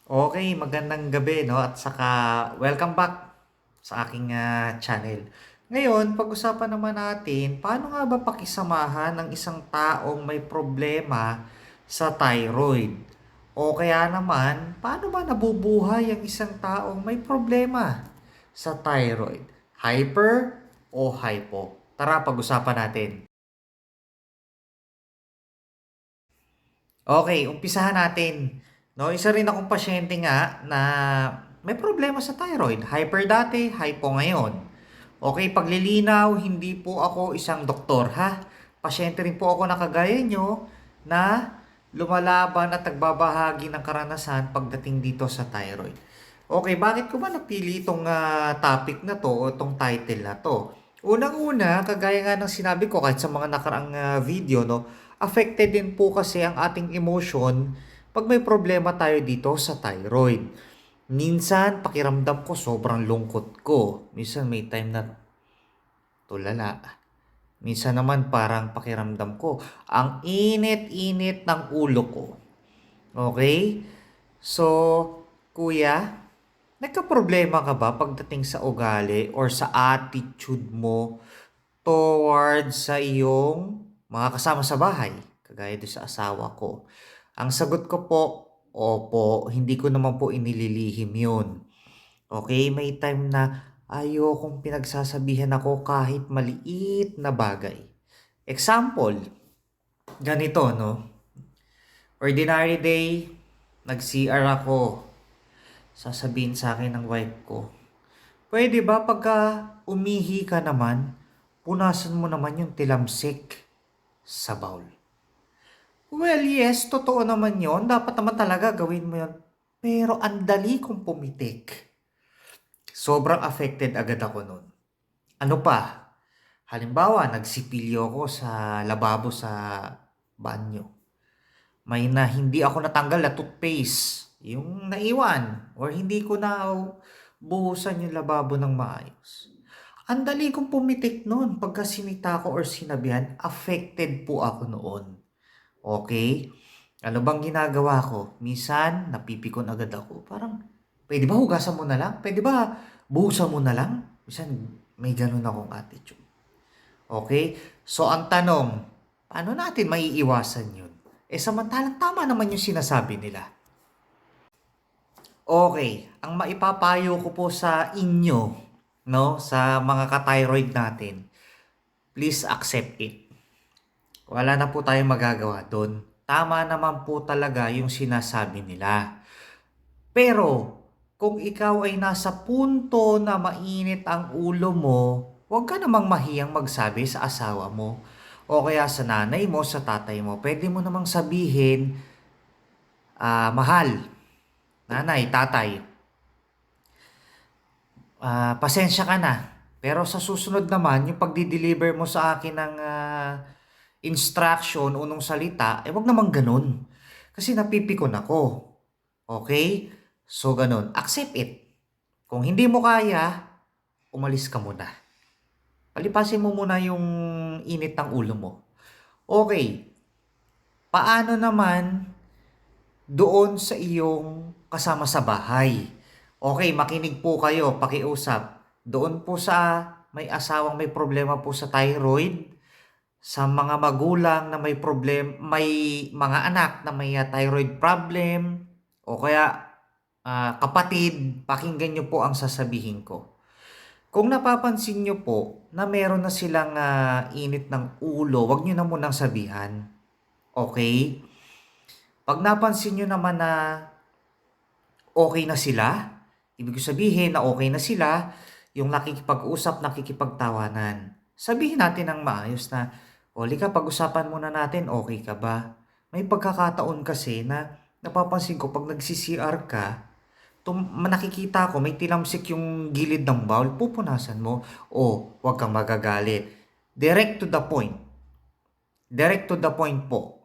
Okay, magandang gabi 'no at saka welcome back sa aking, channel. Ngayon pag-usapan naman natin paano nga ba pakisamahan ng isang taong may problema sa thyroid? O kaya naman paano ba nabubuhay ang isang taong may problema sa thyroid? Hyper o hypo? Tara pag-usapan natin. Okay, umpisahan natin. No, isa rin akong pasyente nga na may problema sa thyroid. Hyper dati, hypo ngayon. Okay, paglilinaw, hindi po ako isang doktor ha. Pasyente rin po ako na kagaya nyo na lumalaban at nagbabahagi ng karanasan pagdating dito sa thyroid. Okay, bakit ko ba napili itong topic na to o itong title na to? Unang-una, kagaya nga ng sinabi ko kahit sa mga nakaraang video, no, affected din po kasi ang ating emotion pag may problema tayo dito sa thyroid. Minsan, pakiramdam ko sobrang lungkot ko. Minsan may time na tulala. Minsan naman parang pakiramdam ko, ang init-init ng ulo ko. Okay? So, kuya, nagka-problema ka ba pagdating sa ugali or sa attitude mo towards sa iyong mga kasama sa bahay, kagaya do'n sa asawa ko? Ang sagot ko po, opo, hindi ko naman po inililihim 'yun. Okay, may time na ayokong pinagsasabihan ako kahit maliit na bagay. Example, ganito 'no, ordinary day, nag-CR ako, sasabihin sa akin ng wife ko, "Puwede ba pagka umihi ka naman, punasan mo naman yung tilamsik sa bowl?" Well, yes, totoo naman yon. Dapat naman talaga gawin mo yon. Pero ang dali kong pumitik. Sobrang affected agad ako nun. Ano pa? Halimbawa, nagsipilyo ako sa lababo sa banyo. May na hindi ako natanggal na toothpaste. Yung naiwan. Or hindi ko na buhusan yung lababo ng maayos. Ang dali kong pumitik noon pagka sinita ko or sinabihan, affected po ako noon. Okay? Ano bang ginagawa ko? Minsan, napipikon agad ako. Parang, pwede ba hugasan mo na lang? Pwede ba buhusan mo na lang? Minsan, may ganun akong attitude. Okay? So, ang tanong, paano natin maiiwasan yun? Eh, samantalang tama naman yung sinasabi nila. Okay, ang maipapayo ko po sa inyo, no, sa mga ka-thyroid natin, please accept it. Wala na po tayong magagawa doon. Tama naman po talaga yung sinasabi nila. Pero, kung ikaw ay nasa punto na mainit ang ulo mo, huwag ka namang mahiyang magsabi sa asawa mo o kaya sa nanay mo, sa tatay mo. Pwede mo namang sabihin, mahal, nanay, tatay, pasensya ka na. Pero sa susunod naman, yung pagdi-deliver mo sa akin ng instruction, unong salita, wag naman ganun. Kasi napipikon ako. Okay? So, ganun. Accept it. Kung hindi mo kaya, umalis ka muna. Palipasin mo muna yung init ng ulo mo. Okay. Paano naman doon sa iyong kasama sa bahay? Okay, makinig po kayo, pakiusap. Doon po sa may asawang may problema po sa thyroid, sa mga magulang na may mga anak na may thyroid problem, o kaya kapatid, pakinggan nyo po ang sasabihin ko. Kung napapansin nyo po na meron na silang init ng ulo, wag nyo na munang sabihan. Okay? Pag napansin nyo naman na okay na sila, ibig sabihin na okay na sila, yung nakikipag-usap, nakikipagtawanan. Sabihin natin ng maayos na, "O, lika, pag-usapan muna natin, okay ka ba?" May pagkakataon kasi na napapansin ko pag nagsi-CR ka, nakikita ko may tilamsik yung gilid ng bowl, pupunasan mo. O, huwag kang magagalit. Direct to the point. Direct to the point po.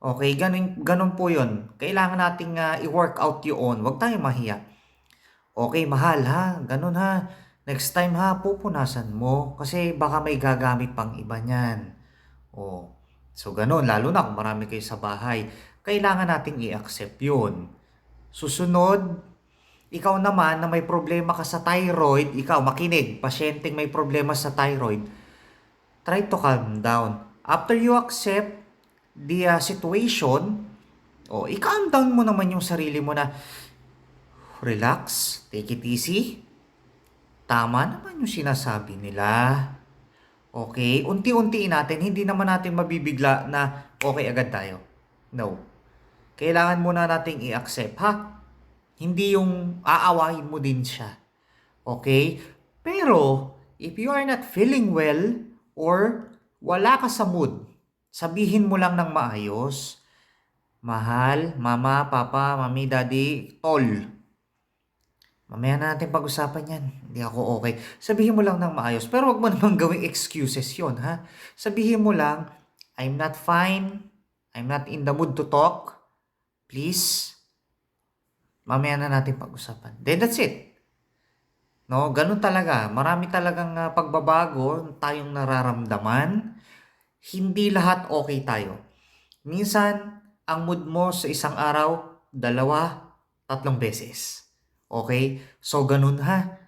Okay, ganun, ganun po yun. Kailangan nating i-work out yun. Huwag tayong mahiya. Okay, mahal ha. Ganun ha. Next time ha, pupunasan mo. Kasi baka may gagamit pang iba niyan. Oh. So, ganun. Lalo na kung marami kayo sa bahay. Kailangan nating i-accept yun. Susunod, ikaw naman na may problema ka sa thyroid, ikaw makinig, pasyenteng may problema sa thyroid, try to calm down. After you accept the situation, i-calm down mo naman yung sarili mo na, relax, take it easy. Tama naman yung sinasabi nila. Okay? Unti-untiin natin, hindi naman natin mabibigla na okay agad tayo. No. Kailangan muna nating i-accept, ha? Hindi yung aawahin mo din siya. Okay? Pero, if you are not feeling well or wala ka sa mood, sabihin mo lang ng maayos, mahal, mama, papa, mami, daddy, tol. Mamaya na natin pag-usapan yan. Hindi ako okay. Sabihin mo lang ng maayos. Pero wag mo naman gawing excuses yon, ha? Sabihin mo lang, I'm not fine. I'm not in the mood to talk. Please. Mamaya na natin pag-usapan. Then that's it. No, ganun talaga. Marami talagang pagbabago tayong nararamdaman. Hindi lahat okay tayo. Minsan, ang mood mo sa isang araw, 2, 3 beses. Okay? So, ganun ha.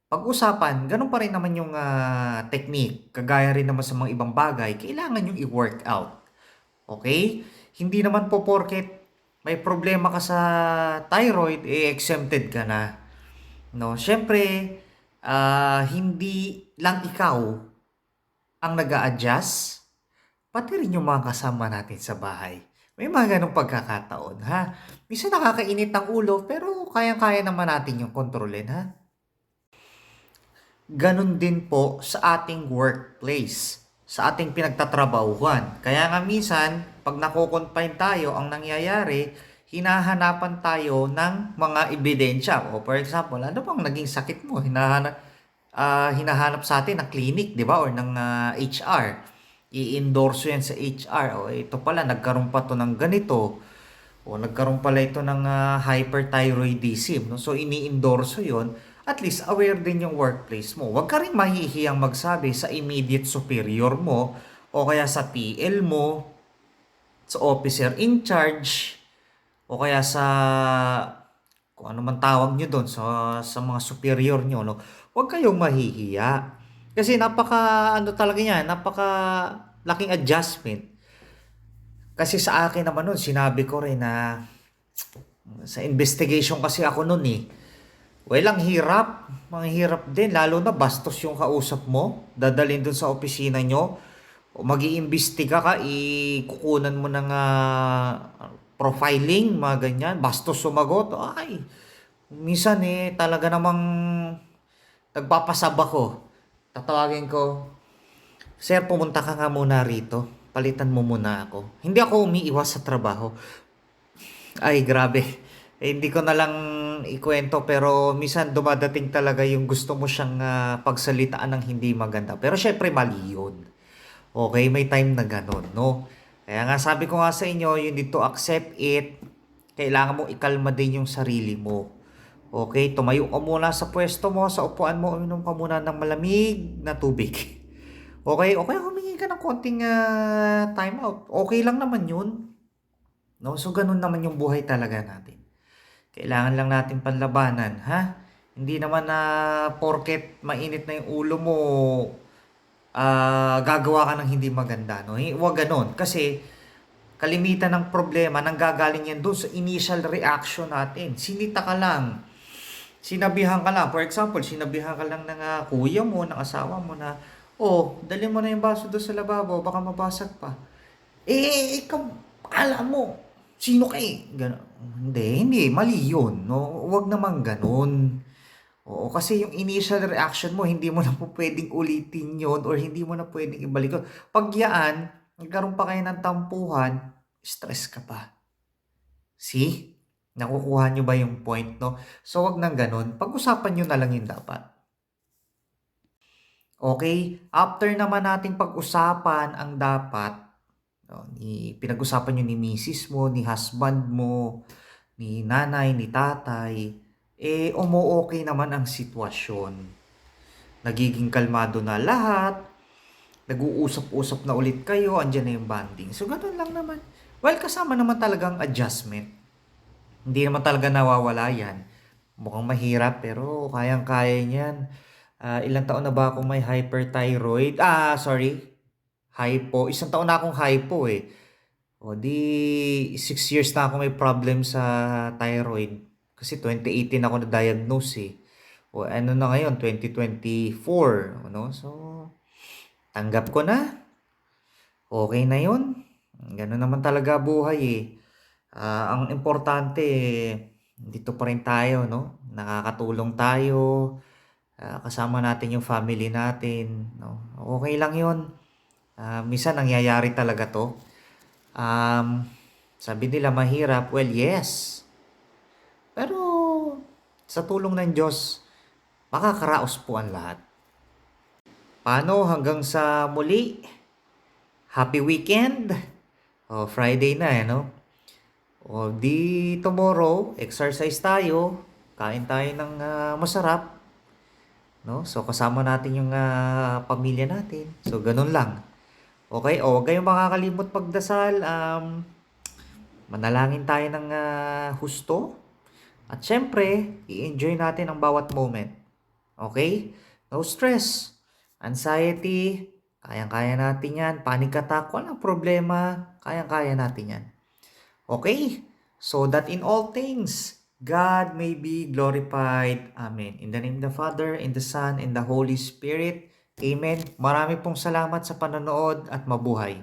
Pag-usapan, ganun pa rin naman yung technique. Kagaya rin naman sa mga ibang bagay, kailangan yung i-work out. Okay? Hindi naman po porket may problema ka sa thyroid, exempted ka na. No, syempre, hindi lang ikaw ang nag-a-adjust, pati rin yung mga kasama natin sa bahay. May mga ganong pagkakataon, ha? Minsan nakakainit ng ulo, pero kayang-kaya naman natin yung kontrolin, ha? Ganon din po sa ating workplace, sa ating pinagtatrabahuhan. Kaya nga minsan, pag nako-confine tayo, ang nangyayari, hinahanapan tayo ng mga ebidensya. O for example, ano bang naging sakit mo? Hinahanap sa atin ng clinic, di ba? Or ng HR. I-endorse yan sa HR. O ito pala, nagkaroon pa to ng ganito. O nagkaroon pala ito ng hyperthyroidism. No? So ini-endorse yon. At least aware din yung workplace mo. Huwag ka rin mahihiyang magsabi sa immediate superior mo o kaya sa TL mo, sa officer in charge, o kaya sa kung ano man tawag nyo doon sa mga superior nyo, no? Huwag kayong mahihiya. Kasi ano talaga yan, napaka laking adjustment. Kasi sa akin naman nun, sinabi ko rin na sa investigation kasi ako nun eh. Well, ang hirap. Ang hirap din. Lalo na bastos yung kausap mo. Dadalhin dun sa opisina nyo. Mag-iimbestiga ka, ikukunan mo ng profiling, mga ganyan. Bastos sumagot. Ay, minsan talaga namang nagpapasab ako. Tatawagin ko, Sir, pumunta ka nga muna rito. Palitan mo muna ako. Hindi ako umiiwas sa trabaho. Ay, grabe. Hindi ko na lang ikwento pero minsan dumadating talaga yung gusto mo siyang pagsalitaan ng hindi maganda. Pero syempre mali yun. Okay, may time na ganun, no? Kaya nga sabi ko nga sa inyo, you need to accept it. Kailangan mo ikalma din yung sarili mo. Okay, tumayo ka muna sa pwesto mo, sa upuan mo, uminom ka muna ng malamig na tubig. Okay, humingi ka ng konting time out. Okay lang naman yun. No? So, ganun naman yung buhay talaga natin. Kailangan lang natin panlabanan, ha? Hindi naman na porket mainit na yung ulo mo, gagawa ka ng hindi maganda, no? Huwag ganon. Kasi, kalimitan ng problema, nanggagaling yan doon sa initial reaction natin. Sinita ka lang. Sinabihan ka lang. For example, sinabihan ka lang ng kuya mo, ng asawa mo na, dali mo na yung baso doon sa lababo, baka mabasag pa. Ikaw, alam mo, sino ka eh? Hindi, mali yun. No? Huwag naman ganun. Oo, kasi yung initial reaction mo, hindi mo na po pwedeng ulitin yun or hindi mo na pwedeng ibalik yun. Pag yaan, nagkaroon pa kayo ng tampuhan, stress ka pa. See? Nakukuha nyo ba yung point, no? So, wag nang ganun. Pag-usapan nyo na lang yung dapat. Okay? After naman nating pag-usapan ang dapat, pinag-usapan nyo ni misis mo, ni husband mo, ni nanay, ni tatay, umu-okay naman ang sitwasyon. Nagiging kalmado na lahat, nag-uusap-usap na ulit kayo, andyan na yung bonding. So, ganun lang naman. Well, kasama naman talagang adjustment. Hindi naman talaga nawawala yan. Mukhang mahirap pero kayang-kaya niyan. Ilang taon na ba akong may hyperthyroid? Sorry. Hypo. Isang taon na akong hypo eh. O di 6 years na ako may problem sa thyroid. Kasi 2018 ako na-diagnose eh. O ano na ngayon, 2024. Ano? So, tanggap ko na. Okay na yun. Ganun naman talaga buhay eh. Ang importante, dito pa rin tayo, no? Nakakatulong tayo, kasama natin yung family natin, no? Okay lang yun. Minsan nangyayari talaga to. Um, Sabi nila mahirap, well, yes. Pero sa tulong ng Diyos, makakaraos po ang lahat. Paano hanggang sa muli? Happy weekend! Friday na no? Di tomorrow, exercise tayo, kain tayo ng masarap, no? So kasama natin yung pamilya natin. So ganun lang. Okay, huwag kayong makakalimot pagdasal. Manalangin tayo ng husto. At syempre, i-enjoy natin ang bawat moment. Okay? No stress. Anxiety, kayang-kaya natin yan. Panic attack, walang problema. Kayang-kaya natin yan. Okay? So that in all things, God may be glorified. Amen. In the name of the Father, in the Son, and the Holy Spirit. Amen. Marami pong salamat sa panonood at mabuhay.